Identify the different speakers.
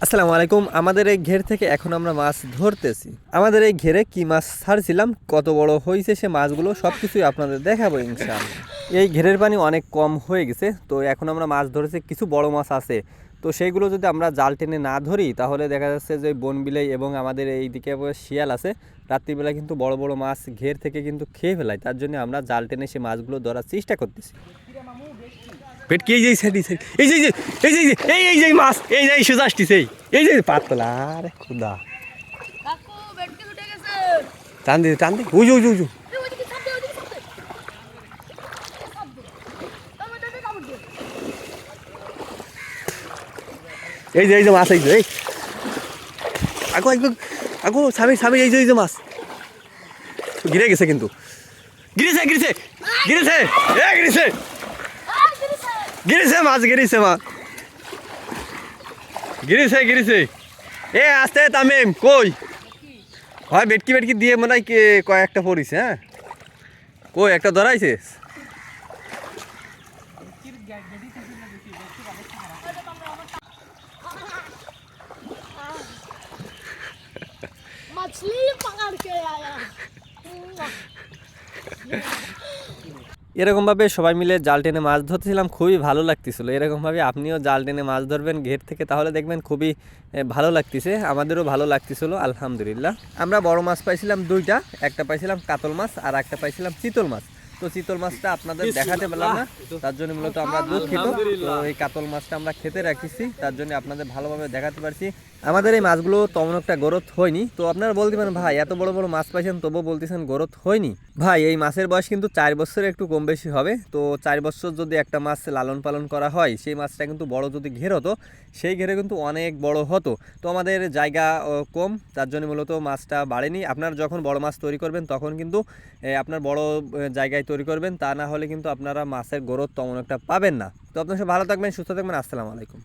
Speaker 1: আসসালামু আলাইকুম। আমাদের এই ঘের থেকে এখন আমরা মাছ ধরতেছি। আমাদের এই ঘেরে কি মাছ ছাড়ছিলাম, কত বড় হয়েছে সে মাছগুলো সব কিছুই আপনাদের দেখাবো ইনশাআল্লাহ। এই ঘেরের পানি অনেক কম হয়ে গেছে, তো এখন আমরা মাছ ধরেছি, কিছু বড় মাছ আছে। তো সেইগুলো যদি আমরা জাল টেনে না ধরি তাহলে দেখা যাচ্ছে যে বনবিলাই এবং আমাদের এই দিকে শিয়াল আছে, রাত্রিবেলা কিন্তু বড় বড় মাছ ঘের থেকে কিন্তু খেয়ে ফেলায়। তার জন্য আমরা জাল টেনে সে মাছগুলো ধরার চেষ্টা করতেছি। পেটকি এই যে সাইড এই যে এই যে এই যে মাছ এই যে সোজা আসতেছে, এই যে পাতলা রে খুদা
Speaker 2: কাকু বেটকে উঠে গেছে।
Speaker 1: টান দে ওই যে
Speaker 2: ওইদিকে ছাপ দে, ওইদিকে ছাপ দে। ছাপ দে। টমেটো কামড় দে।
Speaker 1: এই যে মাছ এই যে আগো আগো আগো স্বামী এই যে মাছ গিরে গেছে, কিন্তু গিরেছে এ গিরেছে মাছ গিরেছে এ আস্তে তামিম কই হয় বেটকি দিয়ে মনে হয় কয়েকটা পড়িছে। হ্যাঁ কই একটা ধরাইছে।
Speaker 2: मछली पकड़ के आया।
Speaker 1: এরকমভাবে সবাই মিলে জাল টেনে মাছ ধরতেছিলাম, খুবই ভালো লাগতেছিল। এরকমভাবে আপনিও জাল টেনে মাছ ধরবেন ঘের থেকে, তাহলে দেখবেন খুবই ভালো লাগতেছে। আমাদেরও ভালো লাগতেছিল আলহামদুলিল্লাহ। আমরা বড় মাছ পাইছিলাম দুইটা, একটা পাইছিলাম কাতল মাছ আর একটা পাইছিলাম চিতল মাছ। তো চিতল মাছটা আপনাদের দেখাতে পারলাম না, তার জন্য মূলত আমরা দুঃখিত। তো এই কাতল মাছটা আমরা খেতে রাখিছি, তার জন্য আপনাদের ভালোভাবে দেখাতে পারছি। আমাদের এই মাছগুলো তেমন একটা গ্রোথ হয়নি। তো আপনারা বলতে পারেন ভাই এত বড় বড় মাছ পাইছেন তবুও বলতেছেন গ্রোথ হয়নি। ভাই এই মাছের বয়স কিন্তু 4 বছরের একটু কম বেশি হবে। তো 4 বছর যদি একটা মাছ লালন পালন করা হয়, সেই মাছটা কিন্তু বড় যদি ঘের হতো, সেই ঘেরে কিন্তু অনেক বড় হতো। তো আমাদের জায়গা কম, তার জন্য মূলত মাছটা বাড়েনি। আপনারা যখন বড় মাছ তৈরি করবেন তখন কিন্তু আপনার বড় জায়গায় তৈরি করবেন, তা না হলে কিন্তু আপনারা মাছের গ্রোথ তেমন একটা পাবেন না। তো আপনার সব ভালো থাকবেন, সুস্থ থাকবেন। আসসালামু আলাইকুম।